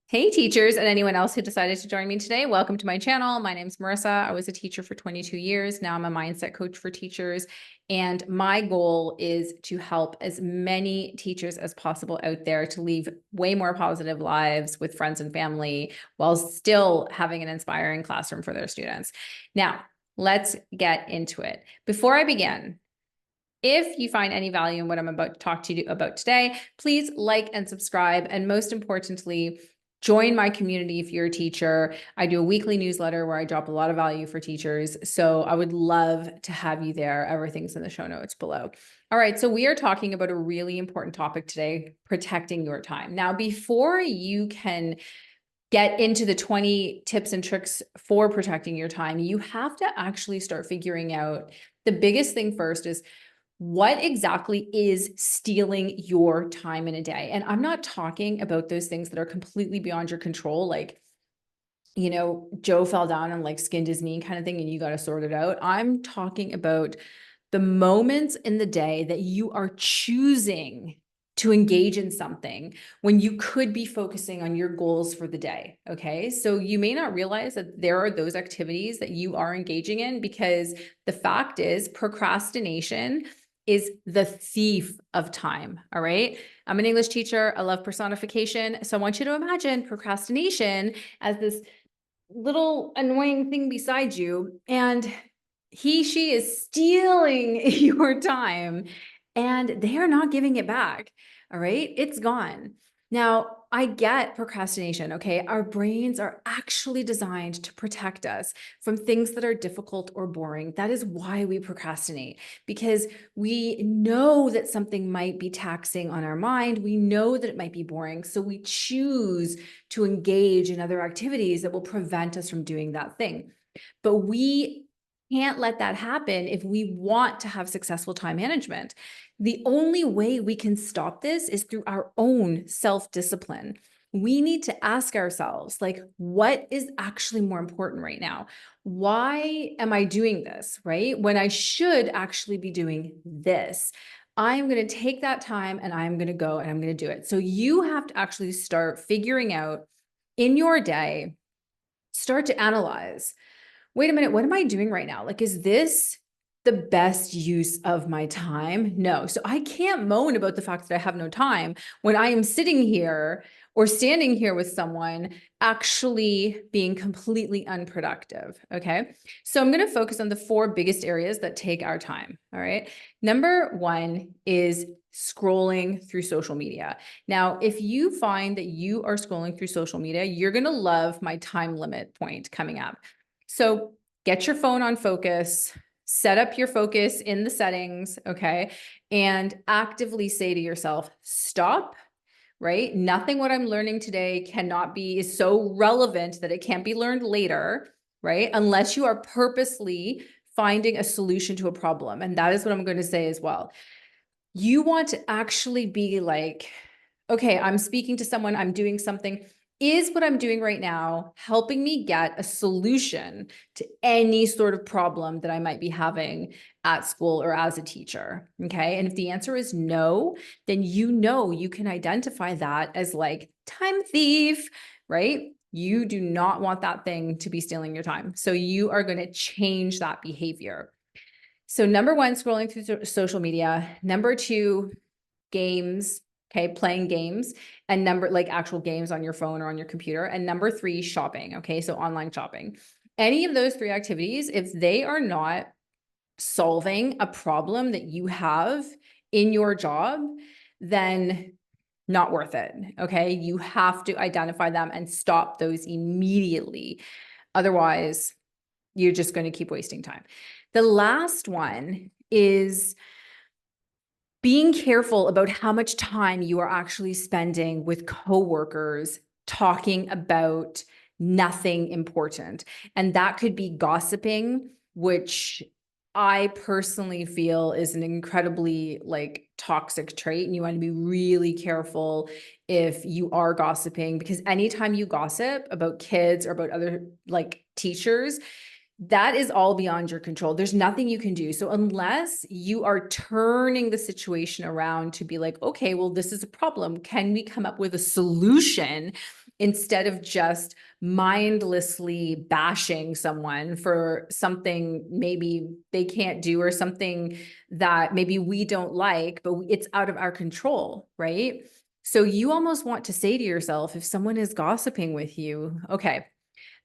Hey teachers and anyone else who decided to join me today, welcome to my channel. My name's Marissa. I was a teacher for 22 years. Now I'm a mindset coach for teachers. And my goal is to help as many teachers as possible out there to leave way more positive lives with friends and family while still having an inspiring classroom for their students. Now, let's get into it. Before I begin, if you find any value in what I'm about to talk to you about today, please like and subscribe. And most importantly, join my community if you're a teacher. I do a weekly newsletter where I drop a lot of value for teachers. So I would love to have you there. Everything's in the show notes below. All right, so we are talking about a really important topic today, protecting your time. Now, before you can get into the 20 tips and tricks for protecting your time, you have to actually start figuring out the biggest thing first is what exactly is stealing your time in a day? And I'm not talking about those things that are completely beyond your control, like, Joe fell down and like skinned his knee kind of thing, and you got to sort it out. I'm talking about the moments in the day that you are choosing to engage in something when you could be focusing on your goals for the day. Okay. So you may not realize that there are those activities that you are engaging in, because the fact is procrastination is the thief of time. All right. I'm an English teacher. I love personification. So I want you to imagine procrastination as this little annoying thing beside you, and she is stealing your time and they are not giving it back. All right. It's gone. Now, I get procrastination. Okay. Our brains are actually designed to protect us from things that are difficult or boring. That is why we procrastinate, because we know that something might be taxing on our mind. We know that it might be boring. So we choose to engage in other activities that will prevent us from doing that thing. But we can't let that happen if we want to have successful time management. The only way we can stop this is through our own self-discipline. We need to ask ourselves, like, what is actually more important right now? Why am I doing this, right? When I should actually be doing this. I'm going to take that time and I'm going to go and I'm going to do it. So you have to actually start figuring out in your day, start to analyze, wait a minute, what am I doing right now? Like, is this the best use of my time? No. So I can't moan about the fact that I have no time when I am sitting here or standing here with someone actually being completely unproductive. Okay. So I'm going to focus on the 4 biggest areas that take our time. All right. Number 1 is scrolling through social media. Now, if you find that you are scrolling through social media, you're going to love my time limit point coming up. So get your phone on focus, set up your focus in the settings, okay? And actively say to yourself, stop, right? Nothing what I'm learning today is so relevant that it can't be learned later, right? Unless you are purposely finding a solution to a problem. And that is what I'm going to say as well. You want to actually be like, okay, I'm speaking to someone, I'm doing something. Is what I'm doing right now helping me get a solution to any sort of problem that I might be having at school or as a teacher? Okay. And if the answer is no, then you can identify that as like time thief, right? You do not want that thing to be stealing your time. So you are going to change that behavior. So number 1, scrolling through social media. Number 2, games. Okay, playing games, and like actual games on your phone or on your computer. And number 3, shopping. Okay, so online shopping. Any of those 3 activities, if they are not solving a problem that you have in your job, then not worth it. Okay, you have to identify them and stop those immediately. Otherwise, you're just going to keep wasting time. The last one is being careful about how much time you are actually spending with coworkers talking about nothing important. And that could be gossiping, which I personally feel is an incredibly like toxic trait. And you want to be really careful if you are gossiping, because anytime you gossip about kids or about other like teachers, that is all beyond your control. There's nothing you can do. So unless you are turning the situation around to be like, okay, well, this is a problem. Can we come up with a solution instead of just mindlessly bashing someone for something maybe they can't do or something that maybe we don't like, but it's out of our control, right? So you almost want to say to yourself, if someone is gossiping with you, okay,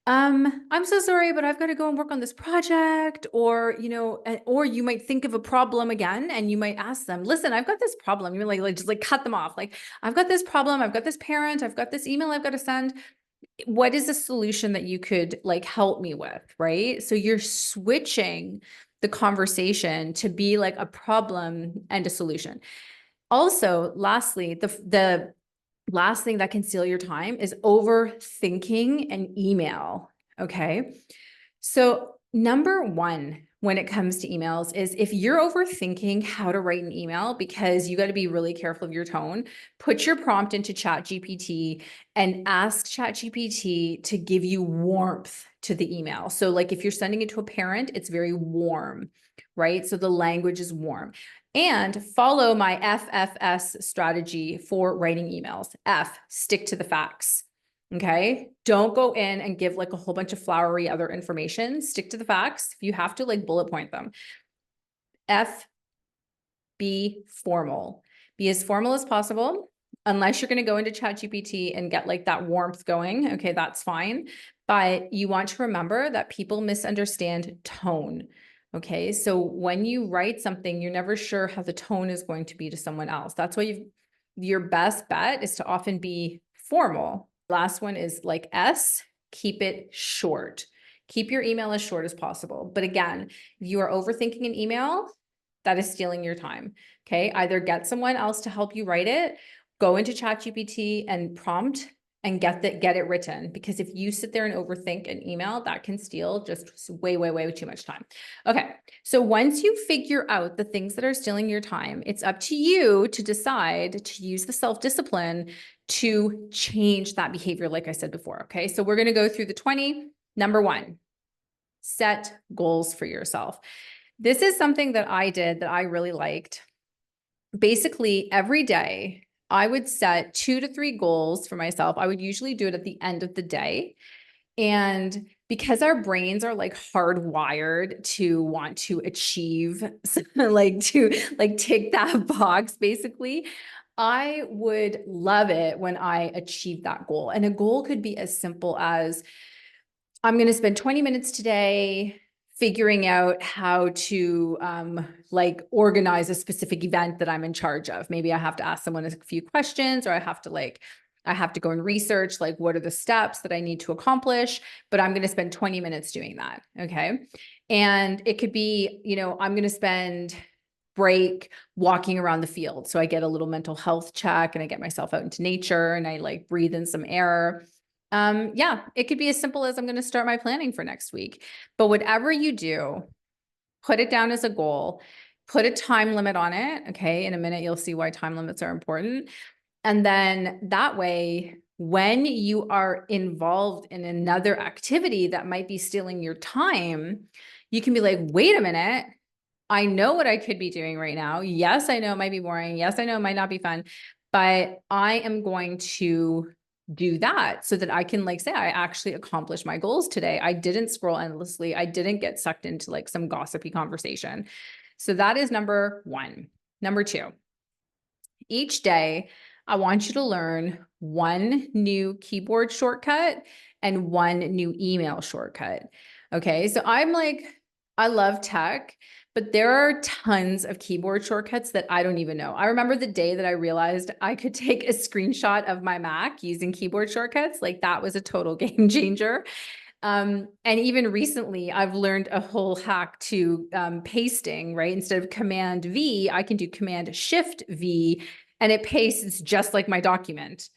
I'm so sorry, but I've got to go and work on this project, or, or you might think of a problem again and you might ask them, listen, I've got this problem. You're like just like cut them off. Like, I've got this problem. I've got this parent. I've got this email I've got to send. What is a solution that you could like help me with? Right. So you're switching the conversation to be like a problem and a solution. Also, lastly, the last thing that can steal your time is overthinking an email. Okay. So, number one, when it comes to emails, is if you're overthinking how to write an email, because you got to be really careful of your tone, put your prompt into ChatGPT and ask ChatGPT to give you warmth to the email. So, like if you're sending it to a parent, it's very warm, right? So the language is warm. And follow my FFS strategy for writing emails. F, stick to the facts. Okay. Don't go in and give like a whole bunch of flowery other information. Stick to the facts. If you have to, like, bullet point them. F, be formal. Be as formal as possible. Unless you're going to go into ChatGPT and get like that warmth going. Okay, that's fine. But you want to remember that people misunderstand tone. Okay, so when you write something, you're never sure how the tone is going to be to someone else. That's why your best bet is to often be formal. Last one is like S, keep it short. Keep your email as short as possible. But again, if you are overthinking an email, that is stealing your time. Okay, either get someone else to help you write it, go into ChatGPT and prompt and get it written. Because if you sit there and overthink an email, that can steal just way, way, way too much time. Okay, so once you figure out the things that are stealing your time, it's up to you to decide to use the self-discipline to change that behavior, like I said before. Okay, so we're going to go through the 20. Number one, set goals for yourself. This is something that I did that I really liked. Basically, every day, I would set 2 to 3 goals for myself. I would usually do it at the end of the day. And because our brains are like hardwired to want to achieve, like to like tick that box, basically, I would love it when I achieved that goal. And a goal could be as simple as, I'm going to spend 20 minutes today figuring out how to like organize a specific event that I'm in charge of. Maybe I have to ask someone a few questions, or I have to go and research like what are the steps that I need to accomplish, but I'm going to spend 20 minutes doing that. Okay. And it could be, I'm going to spend break walking around the field. So I get a little mental health check and I get myself out into nature and I like breathe in some air. Yeah, it could be as simple as I'm going to start my planning for next week. But whatever you do, put it down as a goal, put a time limit on it. Okay. In a minute, you'll see why time limits are important. And then that way, when you are involved in another activity that might be stealing your time, you can be like, wait a minute. I know what I could be doing right now. Yes, I know it might be boring. Yes, I know it might not be fun, but I am going to do that so that I can like say, I actually accomplished my goals today. I didn't scroll endlessly. I didn't get sucked into like some gossipy conversation. So that is number one. Number two, each day, I want you to learn one new keyboard shortcut and one new email shortcut. Okay. So I love tech, but there are tons of keyboard shortcuts that I don't even know. I remember the day that I realized I could take a screenshot of my Mac using keyboard shortcuts. Like that was a total game changer. And even recently, I've learned a whole hack to pasting, right? Instead of Command V, I can do Command Shift V, and it pastes just like my document.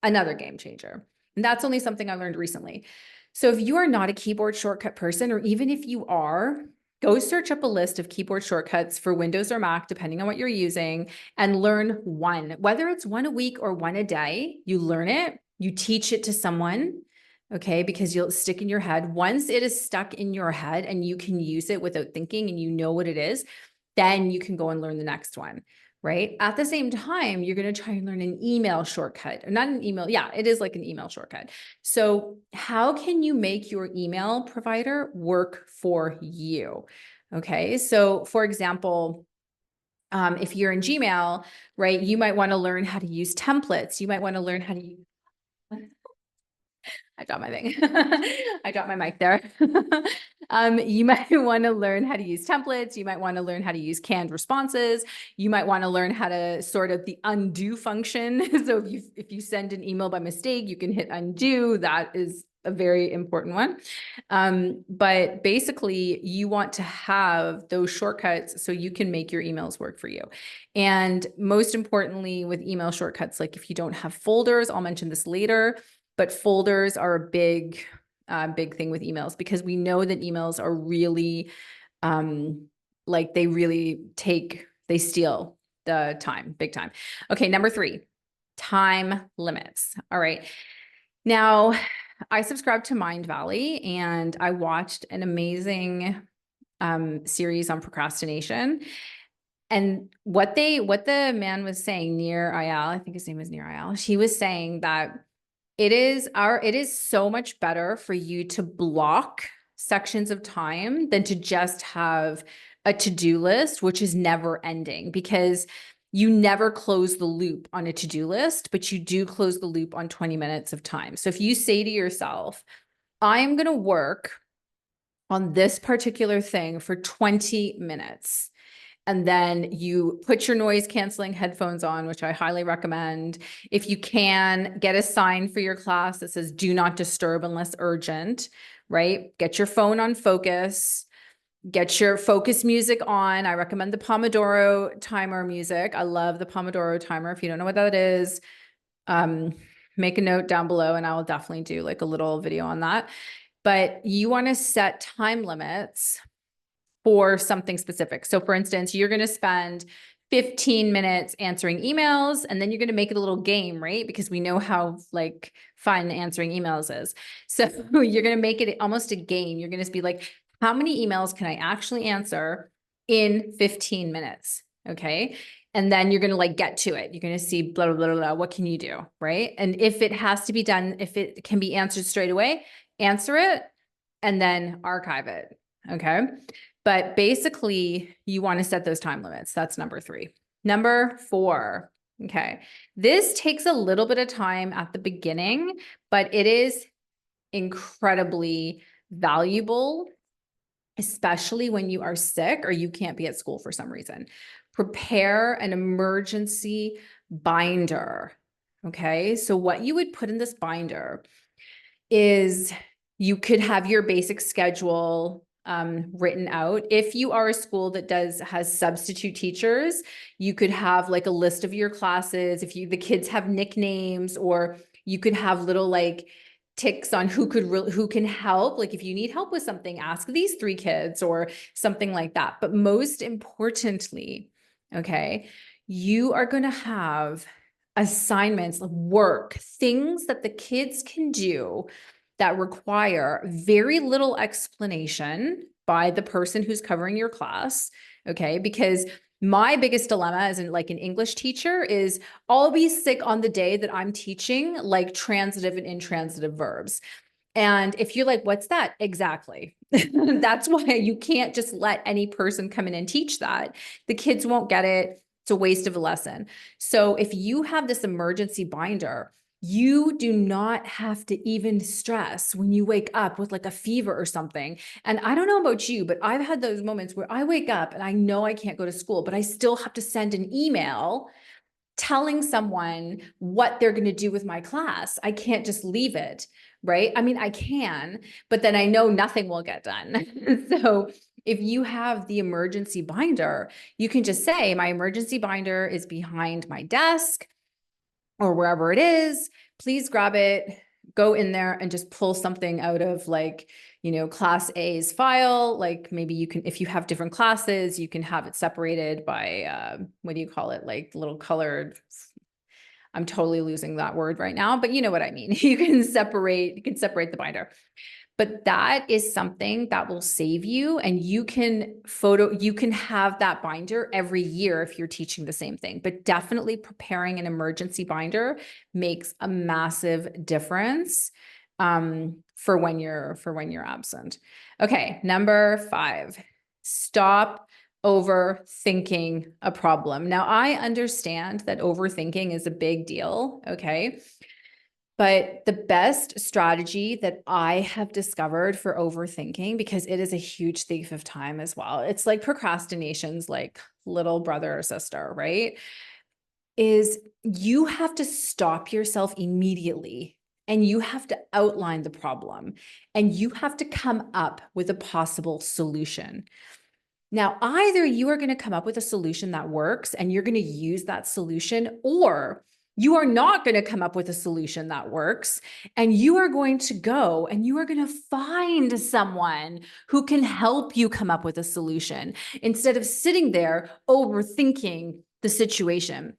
Another game changer. And that's only something I learned recently. So if you are not a keyboard shortcut person, or even if you are, go search up a list of keyboard shortcuts for Windows or Mac, depending on what you're using, and learn one. Whether it's one a week or one a day, you learn it, you teach it to someone, okay, because you'll stick in your head. Once it is stuck in your head and you can use it without thinking and you know what it is, then you can go and learn the next one. right? At the same time, you're going to try and learn an email shortcut, or not an email. Yeah, it is like an email shortcut. So how can you make your email provider work for you? Okay. So for example, if you're in Gmail, right, you might want to learn how to use templates. You might want to learn how to use I dropped my thing. I dropped my mic there. You might want to learn how to use templates. You might want to learn how to use canned responses. You might want to learn how to sort of the undo function. So if you send an email by mistake, you can hit undo. That is a very important one. But basically, you want to have those shortcuts so you can make your emails work for you. And most importantly, with email shortcuts, like if you don't have folders, I'll mention this later, but folders are a big thing with emails, because we know that emails are really like they steal the time, big time. Okay, number 3, time limits. All right. Now, I subscribe to Mind Valley, and I watched an amazing series on procrastination. And what the man was saying, Nir Ayal, I think his name was Nir Ayal, he was saying that it is so much better for you to block sections of time than to just have a to-do list, which is never ending, because you never close the loop on a to-do list, but you do close the loop on 20 minutes of time. So if you say to yourself, I'm going to work on this particular thing for 20 minutes, and then you put your noise canceling headphones on, which I highly recommend. If you can, get a sign for your class that says do not disturb unless urgent, right? Get your phone on focus, get your focus music on. I recommend the Pomodoro timer music. I love the Pomodoro timer. If you don't know what that is, make a note down below and I will definitely do like a little video on that. But you want to set time limits for something specific. So for instance, you're going to spend 15 minutes answering emails, and then you're going to make it a little game, right? Because we know how like fun answering emails is. So you're going to make it almost a game. You're going to be like, how many emails can I actually answer in 15 minutes? Okay. And then you're going to like get to it. You're going to see blah, blah, blah, blah. What can you do? Right. And if it has to be done, if it can be answered straight away, answer it and then archive it. Okay. But basically, you want to set those time limits. That's number 3. Number 4. Okay. This takes a little bit of time at the beginning, but it is incredibly valuable, especially when you are sick or you can't be at school for some reason. Prepare an emergency binder. Okay. So what you would put in this binder is you could have your basic schedule written out. If you are a school that has substitute teachers, you could have like a list of your classes. If the kids have nicknames, or you could have little like ticks on who can help. Like if you need help with something, ask these 3 kids or something like that. But most importantly, okay, you are going to have assignments, work, things that the kids can do that require very little explanation by the person who's covering your class, okay? Because my biggest dilemma as an English teacher is I'll be sick on the day that I'm teaching like transitive and intransitive verbs. And if you're like, what's that? Exactly. That's why you can't just let any person come in and teach that. The kids won't get it. It's a waste of a lesson. So if you have this emergency binder, you do not have to even stress when you wake up with like a fever or something. And I don't know about you, but I've had those moments where I wake up and I know I can't go to school, but I still have to send an email telling someone what they're going to do with my class. I can't just leave it, right? I mean, I can, but then I know nothing will get done. So if you have the emergency binder, you can just say, my emergency binder is behind my desk or wherever it is. Please grab it, go in there and just pull something out of class A's file. Like maybe you can, if you have different classes, you can have it separated by, what do you call it? Like little colored, I'm totally losing that word right now, but you know what I mean. You can separate the binder. But that is something that will save you, and you can have that binder every year if you're teaching the same thing. But definitely preparing an emergency binder makes a massive difference for when you're absent. Okay, number 5, stop overthinking a problem. Now, I understand that overthinking is a big deal, okay? But the best strategy that I have discovered for overthinking, because it is a huge thief of time as well, it's like procrastination's like little brother or sister, right? Is you have to stop yourself immediately and you have to outline the problem and you have to come up with a possible solution. Now, either you are going to come up with a solution that works and you're going to use that solution, or you are not going to come up with a solution that works and you are going to go and you are going to find someone who can help you come up with a solution instead of sitting there overthinking the situation.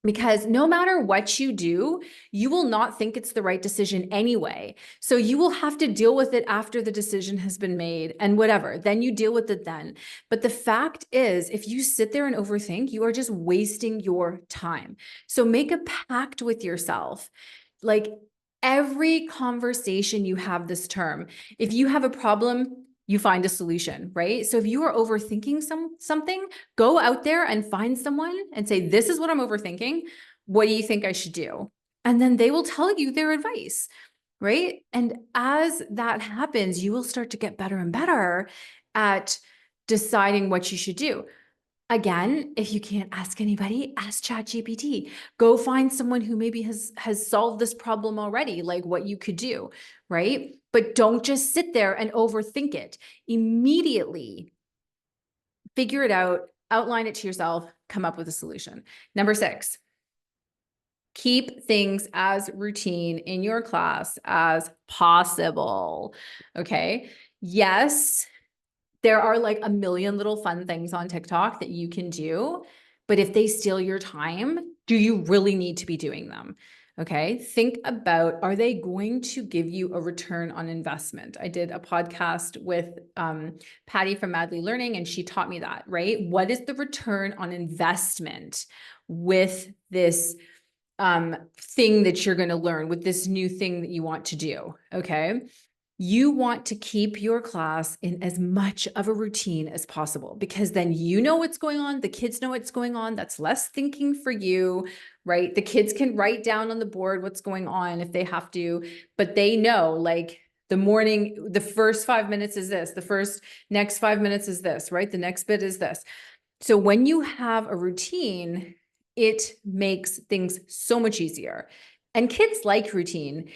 Because no matter what you do, you will not think it's the right decision anyway. So you will have to deal with it after the decision has been made and whatever. Then you deal with it then. But the fact is, if you sit there and overthink, you are just wasting your time. So make a pact with yourself. Like every conversation you have this term, if you have a problem, you find a solution, right? So if you are overthinking something, go out there and find someone and say, this is what I'm overthinking. What do you think I should do? And then they will tell you their advice, right? And as that happens, you will start to get better and better at deciding what you should do. Again, if you can't ask anybody, ask ChatGPT. Go find someone who maybe has solved this problem already, like what you could do, right? But don't just sit there and overthink it. Immediately figure it out, outline it to yourself, come up with a solution. Number 6, keep things as routine in your class as possible. Okay. Yes, there are like a million little fun things on TikTok that you can do, but if they steal your time, do you really need to be doing them? Okay. Think about, are they going to give you a return on investment? I did a podcast with Patty from Madly Learning, and she taught me that, right? What is the return on investment with this thing that you're going to learn, with this new thing that you want to do? Okay. You want to keep your class in as much of a routine as possible, because then you know what's going on. The kids know what's going on. That's less thinking for you, right? The kids can write down on the board what's going on if they have to, but they know, like, the morning, the first 5 minutes is this, the next 5 minutes is this, right? The next bit is this. So when you have a routine, it makes things so much easier. And kids like routine.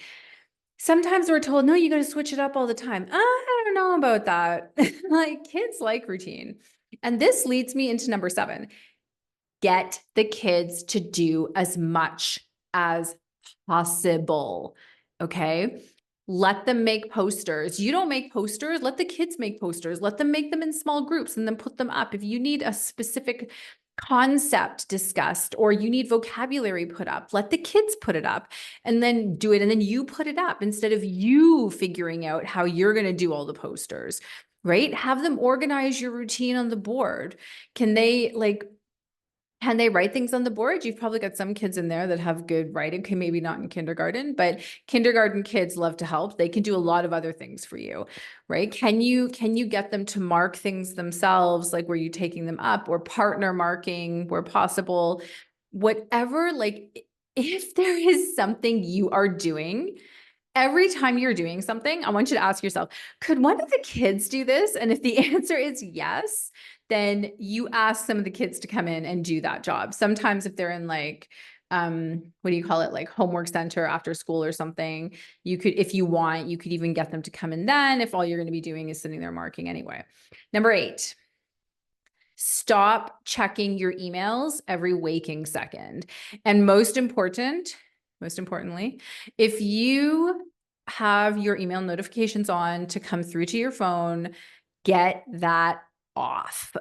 Sometimes we're told, no, you got to switch it up all the time. I don't know about that. Like, kids like routine. And this leads me into number 7. Get the kids to do as much as possible. Okay. Let them make posters. You don't make posters. Let the kids make posters. Let them make them in small groups and then put them up. If you need a specific concept discussed or you need vocabulary put up, let the kids put it up and then do it. And then you put it up instead of you figuring out how you're going to do all the posters, right? Have them organize your routine on the board. Can they write things on the board? You've probably got some kids in there that have good writing. Okay, maybe not in kindergarten, but kindergarten kids love to help. They can do a lot of other things for you, right? Can you get them to mark things themselves? Like, were you taking them up, or partner marking where possible? Whatever, like, if there is something you are doing, every time you're doing something, I want you to ask yourself, could one of the kids do this? And if the answer is yes, then you ask some of the kids to come in and do that job. Sometimes if they're in like, what do you call it? Like homework center after school or something, you could, if you want, you could even get them to come in then, if all you're going to be doing is sitting there marking anyway. Number 8, stop checking your emails every waking second. And most importantly, if you have your email notifications on to come through to your phone, get that off.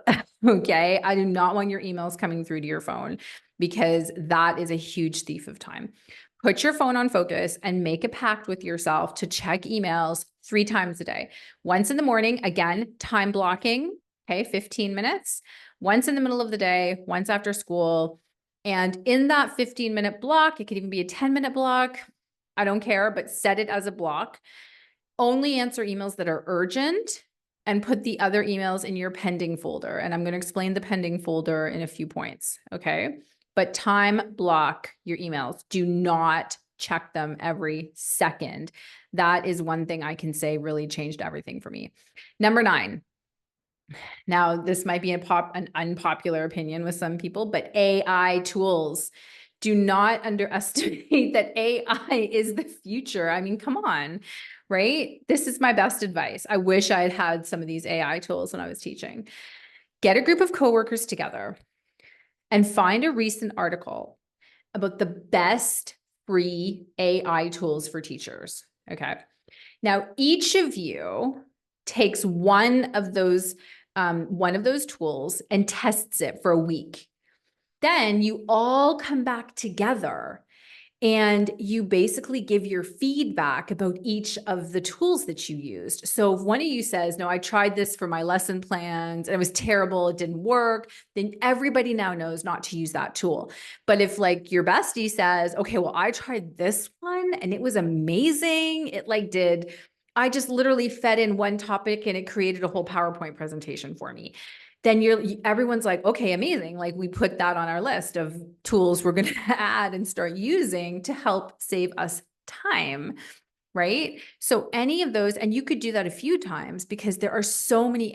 Okay. I do not want your emails coming through to your phone because that is a huge thief of time. Put your phone on focus and make a pact with yourself to check emails 3 times a day. Once in the morning, again, time blocking, okay, 15 minutes. Once in the middle of the day, once after school. And in that 15-minute block, it could even be a 10-minute block. I don't care, but set it as a block. Only answer emails that are urgent and put the other emails in your pending folder. And I'm going to explain the pending folder in a few points. Okay. But time block your emails. Do not check them every second. That is one thing I can say really changed everything for me. Number 9. Now, this might be an unpopular opinion with some people, but AI tools. Do not underestimate that AI is the future. I mean, come on, right? This is my best advice. I wish I had had some of these AI tools when I was teaching. Get a group of coworkers together and find a recent article about the best free AI tools for teachers. Okay. Now, each of you takes one of those tools and tests it for a week. Then you all come back together and you basically give your feedback about each of the tools that you used. So if one of you says, no, I tried this for my lesson plans and it was terrible, it didn't work, then everybody now knows not to use that tool. But if like your bestie says, okay, well, I tried this one and it was amazing. I just literally fed in one topic and it created a whole PowerPoint presentation for me. Then everyone's like, okay, amazing. Like we put that on our list of tools we're going to add and start using to help save us time, right? So any of those, and you could do that a few times because there are so many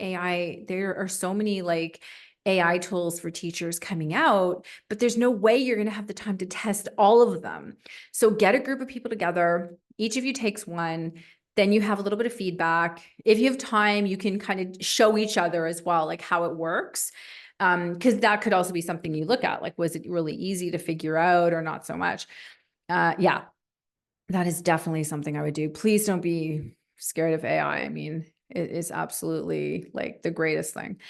like AI tools for teachers coming out, but there's no way you're going to have the time to test all of them. So get a group of people together. Each of you takes one. Then you have a little bit of feedback. If you have time, you can kind of show each other as well, like how it works. Because that could also be something you look at, like, was it really easy to figure out or not so much? Yeah, that is definitely something I would do. Please don't be scared of AI. I mean, it is absolutely like the greatest thing.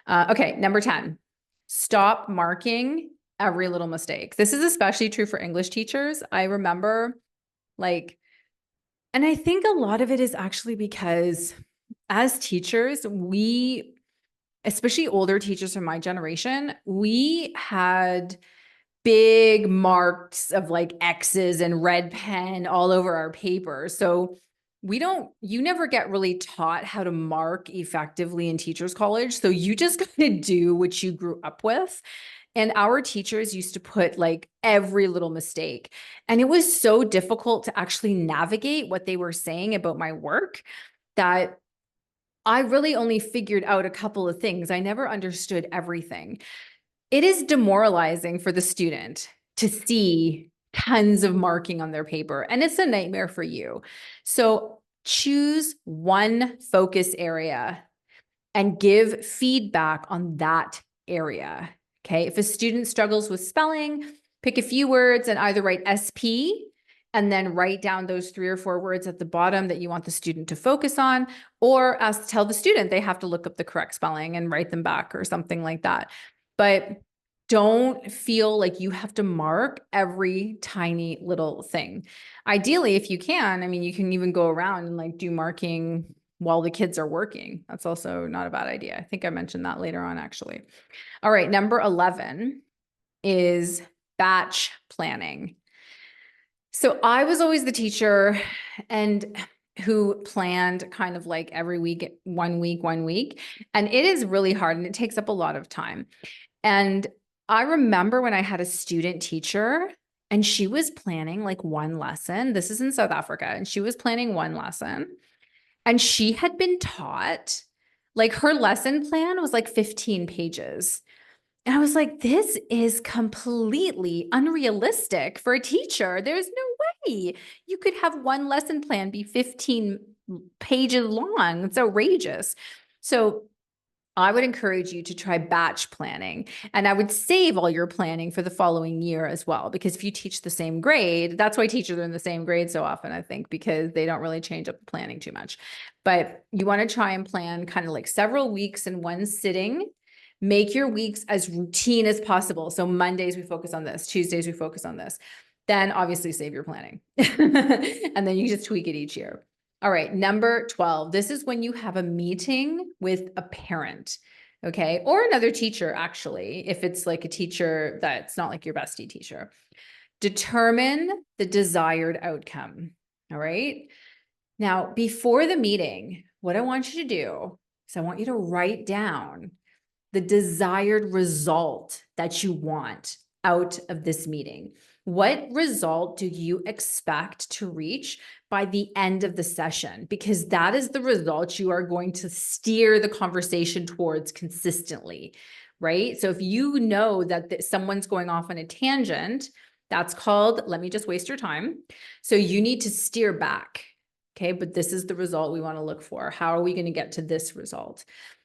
Okay, number 10, stop marking every little mistake. This is especially true for English teachers. I remember and I think a lot of it is actually because as teachers, especially older teachers from my generation, we had big marks of like X's and red pen all over our paper. So you never get really taught how to mark effectively in teachers college. So you just got to do what you grew up with. And our teachers used to put like every little mistake. And it was so difficult to actually navigate what they were saying about my work that I really only figured out a couple of things. I never understood everything. It is demoralizing for the student to see tons of marking on their paper, and it's a nightmare for you. So choose one focus area and give feedback on that area. Okay. If a student struggles with spelling, pick a few words and either write SP and then write down those 3 or 4 words at the bottom that you want the student to focus on, or tell the student they have to look up the correct spelling and write them back or something like that. But don't feel like you have to mark every tiny little thing. Ideally, if you can, I mean, you can even go around and like do marking while the kids are working. That's also not a bad idea. I think I mentioned that later on, actually. All right, number 11 is batch planning. So I was always the teacher and who planned kind of like every week, 1 week, 1 week. And it is really hard and it takes up a lot of time. And I remember when I had a student teacher and she was planning like one lesson. This is in South Africa. And she was planning one lesson. And she had been taught, like her lesson plan was like 15 pages. And I was like, this is completely unrealistic for a teacher. There's no way you could have one lesson plan be 15 pages long. It's outrageous. So I would encourage you to try batch planning, and I would save all your planning for the following year as well. Because if you teach the same grade, that's why teachers are in the same grade so often, I think, because they don't really change up the planning too much. But you want to try and plan kind of like several weeks in one sitting. Make your weeks as routine as possible. So Mondays we focus on this, Tuesdays we focus on this. Then obviously save your planning. And then you just tweak it each year. All right, number 12. This is when you have a meeting with a parent, okay? Or another teacher, actually, if it's like a teacher that's not like your bestie teacher. Determine the desired outcome, all right? Now, before the meeting, what I want you to do is I want you to write down the desired result that you want out of this meeting. What result do you expect to reach by the end of the session? Because that is the result you are going to steer the conversation towards consistently, right? So if you know that someone's going off on a tangent, that's called, let me just waste your time. So you need to steer back. Okay, but this is the result we want to look for. How are we going to get to this result?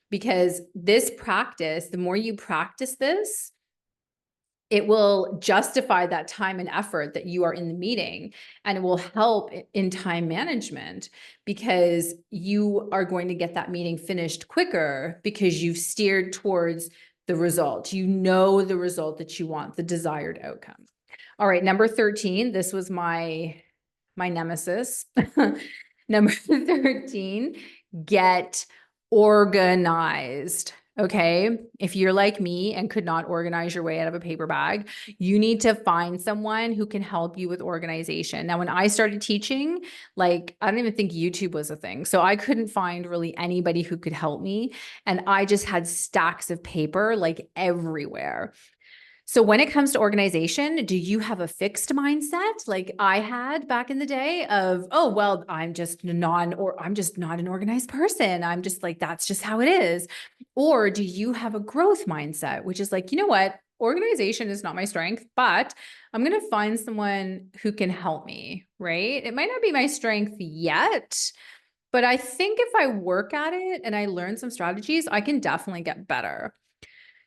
Because this practice, the more you practice this, it will justify that time and effort that you are in the meeting, and it will help in time management because you are going to get that meeting finished quicker because you've steered towards the result. You know the result that you want, the desired outcome. All right, number 13, this was my nemesis. Number 13, get organized. Okay. If you're like me and could not organize your way out of a paper bag, you need to find someone who can help you with organization. Now, when I started teaching, like, I don't even think YouTube was a thing. So I couldn't find really anybody who could help me. And I just had stacks of paper like everywhere. So when it comes to organization, do you have a fixed mindset like I had back in the day of, oh, well, I'm just not an organized person. I'm just like, that's just how it is. Or do you have a growth mindset, which is like, you know what? Organization is not my strength, but I'm going to find someone who can help me, right? It might not be my strength yet, but I think if I work at it and I learn some strategies, I can definitely get better.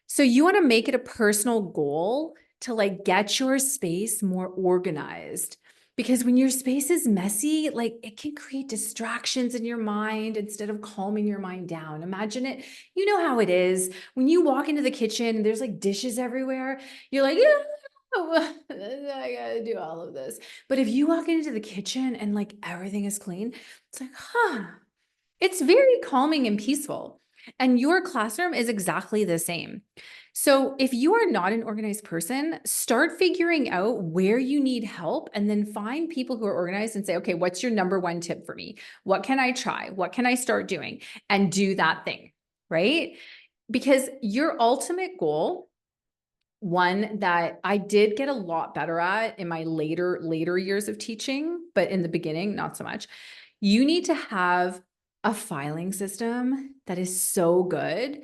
So you want to make it a personal goal to like get your space more organized. Because when your space is messy, like it can create distractions in your mind instead of calming your mind down. Imagine it. You know how it is when you walk into the kitchen and there's like dishes everywhere. You're like, yeah, I gotta do all of this. But if you walk into the kitchen and like everything is clean, it's like, it's very calming and peaceful. And your classroom is exactly the same. So if you are not an organized person, start figuring out where you need help and then find people who are organized and say, okay, what's your number one tip for me? What can I try? What can I start doing? And do that thing, right? Because your ultimate goal, one that I did get a lot better at in my later years of teaching, but in the beginning, not so much. You need to have a filing system that is so good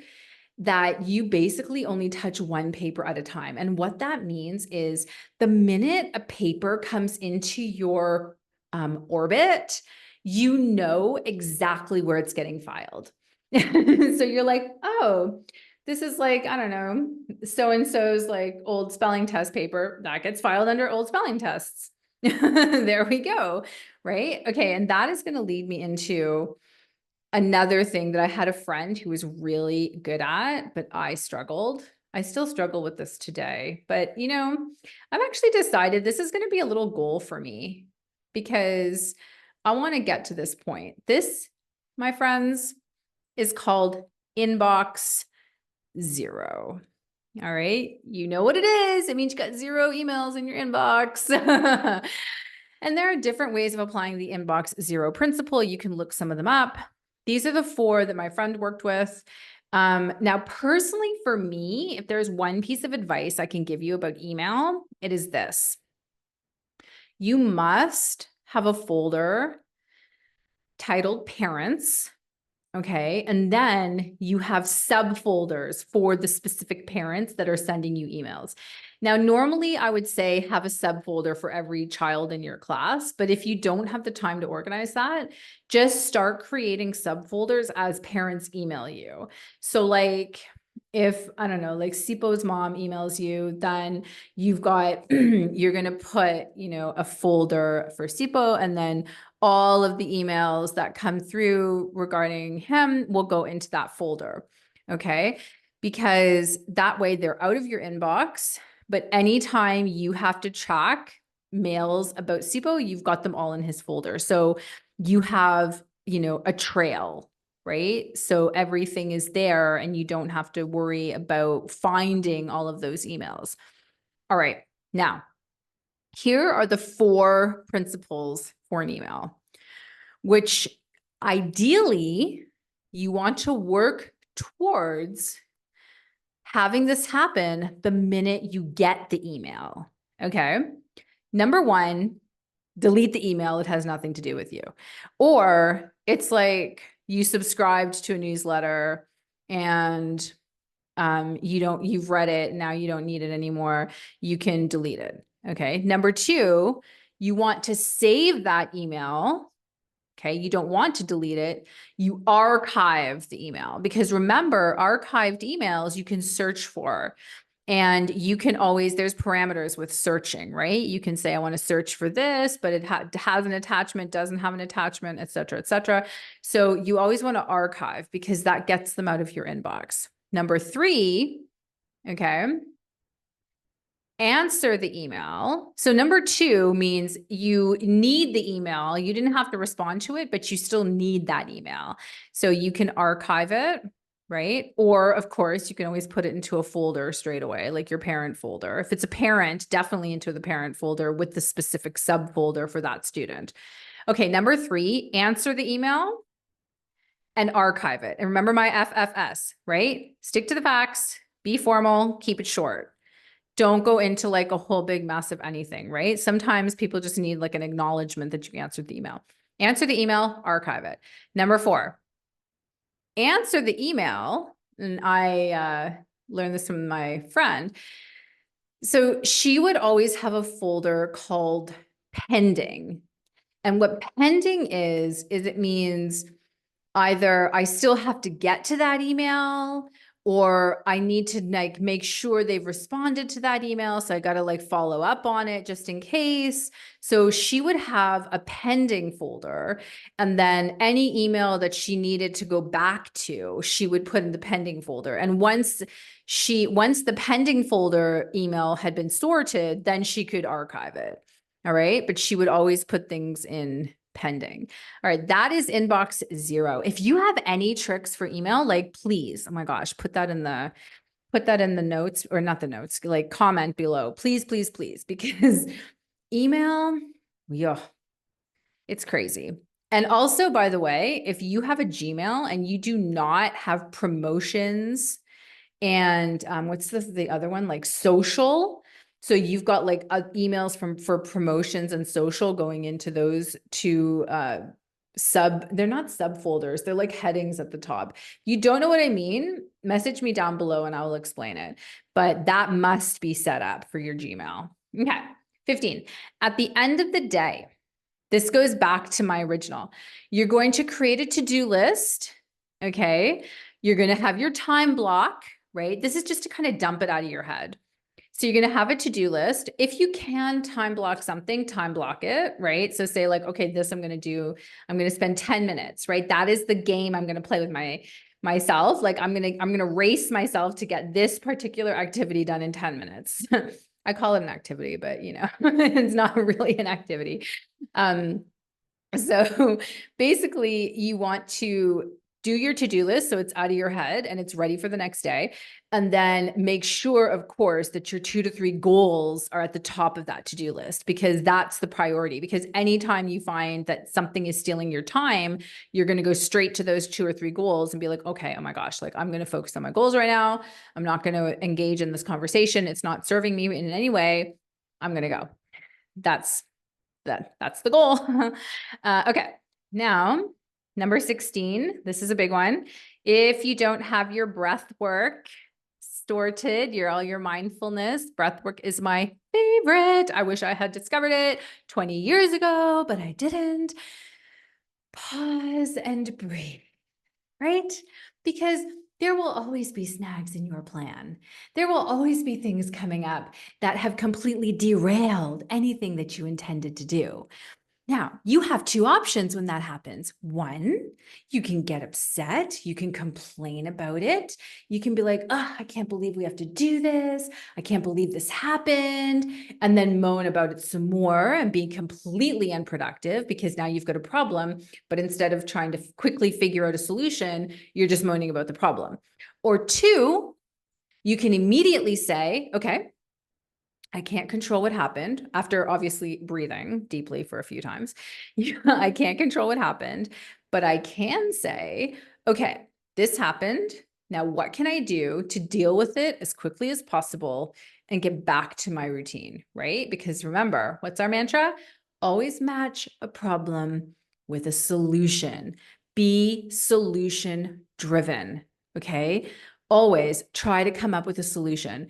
that you basically only touch one paper at a time. And what that means is the minute a paper comes into your orbit, you know exactly where it's getting filed. So you're like, oh, this is like, I don't know, so-and-so's like old spelling test paper that gets filed under old spelling tests. There we go. Right. Okay. And that is going to lead me into another thing that I had a friend who was really good at, but I struggled. I still struggle with this today, but you know, I've actually decided this is going to be a little goal for me because I want to get to this point. This, my friends, is called inbox zero. All right. You know what it is. It means you got 0 emails in your inbox. And there are different ways of applying the inbox zero principle. You can look some of them up. These are the 4 that my friend worked with. Now, personally, for me, if there's one piece of advice I can give you about email, it is this. You must have a folder titled Parents. Okay. And then you have subfolders for the specific parents that are sending you emails. Now, normally I would say have a subfolder for every child in your class, but if you don't have the time to organize that, just start creating subfolders as parents email you. So like if, I don't know, like Sipo's mom emails you, then you've got, you're going to put, a folder for Sipo, and then all of the emails that come through regarding him will go into that folder. Okay. Because that way they're out of your inbox. But anytime you have to track mails about Sipo, you've got them all in his folder. So you have, a trail, right? So everything is there and you don't have to worry about finding all of those emails. All right. Now, here are the 4 principles for an email, which ideally you want to work towards having this happen the minute you get the email. Okay. Number 1, delete the email. It has nothing to do with you. Or it's like you subscribed to a newsletter and you've read it. Now you don't need it anymore. You can delete it. Okay. Number 2, you want to save that email. Okay. You don't want to delete it. You archive the email, because remember, archived emails you can search for. And you can always, there's parameters with searching, right? You can say, I want to search for this, but it has an attachment, doesn't have an attachment, et cetera, et cetera. So you always want to archive, because that gets them out of your inbox. Number 3, okay, answer the email. So number 2 means you need the email. You didn't have to respond to it, but you still need that email. So you can archive it, right? Or of course, you can always put it into a folder straight away, like your parent folder. If it's a parent, definitely into the parent folder with the specific subfolder for that student. Okay, number 3, answer the email and archive it. And remember my FFS, right? Stick to the facts, be formal, keep it short. Don't go into like a whole big mess of anything, right? Sometimes people just need like an acknowledgement that you answered the email. Answer the email, archive it. Number 4, answer the email. And I learned this from my friend. So she would always have a folder called pending. And what pending is it means either I still have to get to that email, or I need to like make sure they've responded to that email. So I got to like follow up on it just in case. So she would have a pending folder, and then any email that she needed to go back to, she would put in the pending folder. And once the pending folder email had been sorted, then she could archive it. All right. But she would always put things in pending. All right. That is inbox 0. If you have any tricks for email, like please, oh my gosh, put that in the notes, or not the notes, like comment below, please, please, please, because email, yeah, it's crazy. And also, by the way, if you have a Gmail and you do not have promotions and what's the other one, like social. So you've got like emails for promotions and social going into those 2 they're not subfolders, they're like headings at the top. You don't know what I mean? Message me down below and I will explain it. But that must be set up for your Gmail. Okay. 15. At the end of the day, this goes back to my original. You're going to create a to-do list. Okay. You're going to have your time block, right? This is just to kind of dump it out of your head. So you're going to have a to-do list. If you can time block something, time block it, right? So say like, okay, this I'm going to spend 10 minutes, right? That is the game I'm going to play with myself. Like I'm going to race myself to get this particular activity done in 10 minutes. I call it an activity, but it's not really an activity. So basically you want to do your to-do list so it's out of your head and it's ready for the next day. And then make sure, of course, that your 2 to 3 goals are at the top of that to-do list, because that's the priority. Because anytime you find that something is stealing your time, you're going to go straight to those 2 or 3 goals and be like, okay, oh my gosh, like I'm going to focus on my goals right now. I'm not going to engage in this conversation. It's not serving me in any way. I'm going to go. That's the goal. Okay. Now, number 16, this is a big one. If you don't have your breath work sorted. All your mindfulness. Breathwork is my favorite. I wish I had discovered it 20 years ago, but I didn't. Pause and breathe, right? Because there will always be snags in your plan. There will always be things coming up that have completely derailed anything that you intended to do. Now, you have two options when that happens. One, you can get upset. You can complain about it. You can be like, oh, I can't believe we have to do this. I can't believe this happened. And then moan about it some more and be completely unproductive because now you've got a problem. But instead of trying to quickly figure out a solution, you're just moaning about the problem. Or two, you can immediately say, okay, I can't control what happened after obviously breathing deeply for a few times. I can't control what happened, but I can say, okay, this happened. Now, what can I do to deal with it as quickly as possible and get back to my routine, right? Because remember, what's our mantra? Always match a problem with a solution. Be solution driven, okay? Always try to come up with a solution.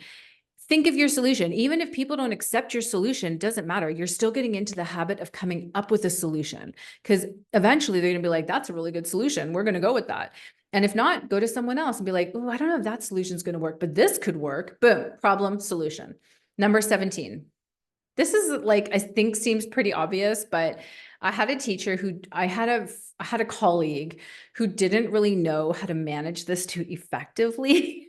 Think of your solution. Even if people don't accept your solution, doesn't matter. You're still getting into the habit of coming up with a solution because eventually they're going to be like, that's a really good solution. We're going to go with that. And if not, go to someone else and be like, oh, I don't know if that solution is going to work, but this could work. Boom, problem, solution. Number 17. This is like, I think seems pretty obvious, but I had a teacher I had a colleague who didn't really know how to manage this too effectively,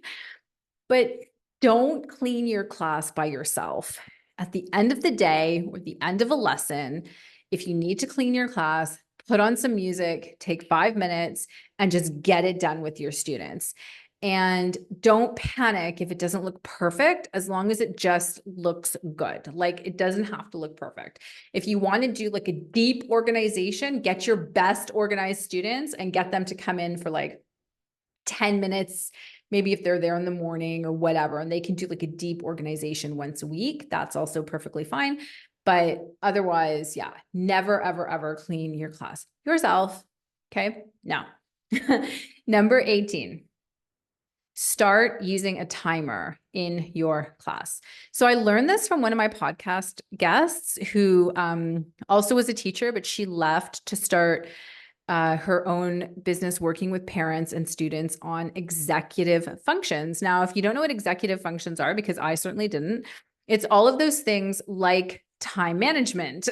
but don't clean your class by yourself. At the end of the day or the end of a lesson, if you need to clean your class, put on some music, take 5 minutes and just get it done with your students. And don't panic if it doesn't look perfect, as long as it just looks good. Like it doesn't have to look perfect. If you want to do like a deep organization, get your best organized students and get them to come in for like 10 minutes, maybe if they're there in the morning or whatever, and they can do like a deep organization once a week, that's also perfectly fine. But otherwise, yeah, never, ever, ever clean your class yourself. Okay. Now, number 18, start using a timer in your class. So I learned this from one of my podcast guests who also was a teacher, but she left to start her own business working with parents and students on executive functions. Now, if you don't know what executive functions are, because I certainly didn't, it's all of those things like time management,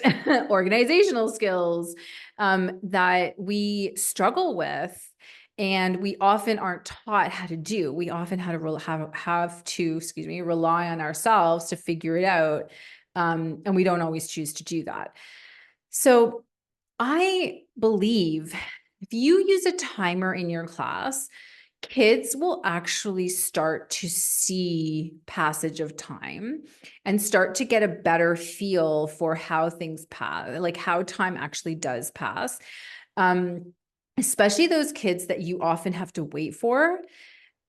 organizational skills that we struggle with. And we often aren't taught how to do. We often have to rely on ourselves to figure it out. And we don't always choose to do that. So I believe if you use a timer in your class, kids will actually start to see passage of time and start to get a better feel for how things pass, like how time actually does pass. Especially those kids that you often have to wait for.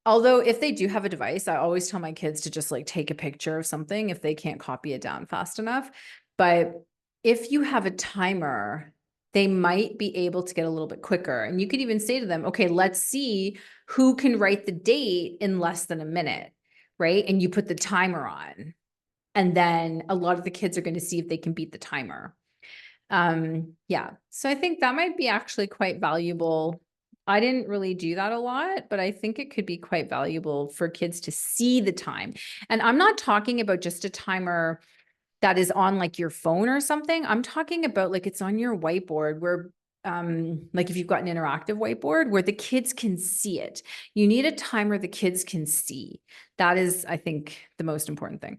Although if they do have a device, I always tell my kids to just like take a picture of something if they can't copy it down fast enough. But if you have a timer, they might be able to get a little bit quicker. And you could even say to them, okay, let's see who can write the date in less than a minute, right? And you put the timer on. And then a lot of the kids are going to see if they can beat the timer. Yeah. So I think that might be actually quite valuable. I didn't really do that a lot, but I think it could be quite valuable for kids to see the time. And I'm not talking about just a timer that is on like your phone or something. I'm talking about like it's on your whiteboard where like if you've got an interactive whiteboard where the kids can see it. You need a timer the kids can see. That is, I think, the most important thing.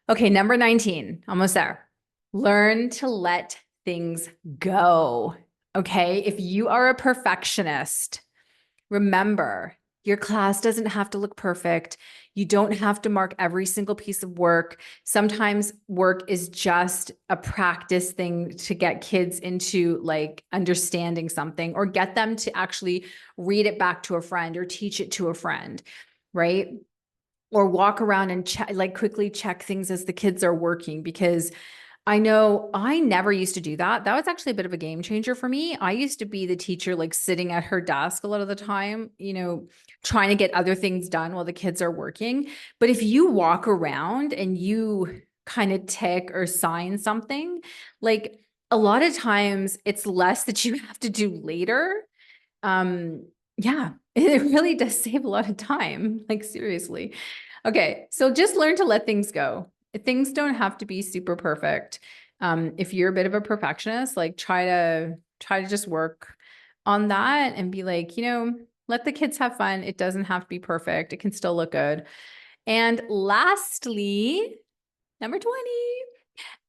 Okay, number 19, almost there. Learn to let things go. Okay, if you are a perfectionist, remember, your class doesn't have to look perfect. You don't have to mark every single piece of work. Sometimes work is just a practice thing to get kids into like understanding something or get them to actually read it back to a friend or teach it to a friend, right? Or walk around and quickly check things as the kids are working, because I know I never used to do that. That was actually a bit of a game changer for me. I used to be the teacher, like sitting at her desk a lot of the time, trying to get other things done while the kids are working. But if you walk around and you kind of tick or sign something, like a lot of times it's less that you have to do later. Um, yeah, it really does save a lot of time, like seriously. Okay, so just learn to let things go. Things don't have to be super perfect. If you're a bit of a perfectionist, like try to just work on that and be like, let the kids have fun. It doesn't have to be perfect. It can still look good. And lastly, number 20,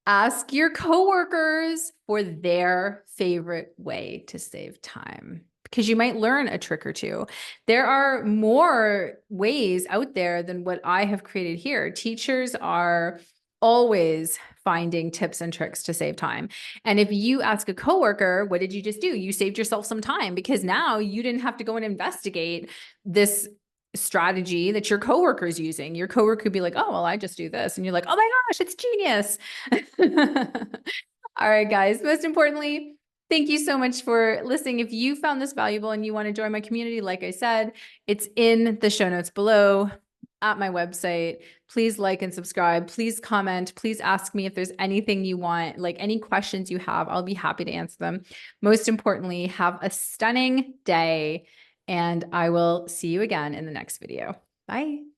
ask your coworkers for their favorite way to save time because you might learn a trick or two. There are more ways out there than what I have created here. Teachers are always finding tips and tricks to save time. And if you ask a coworker, what did you just do? You saved yourself some time because now you didn't have to go and investigate this strategy that your coworker is using. Your coworker could be like, oh, well, I just do this. And you're like, oh my gosh, it's genius. All right, guys. Most importantly, thank you so much for listening. If you found this valuable and you want to join my community, like I said, it's in the show notes below at my website. Please like and subscribe. Please comment. Please ask me if there's anything you want, like any questions you have. I'll be happy to answer them. Most importantly, have a stunning day, and I will see you again in the next video. Bye.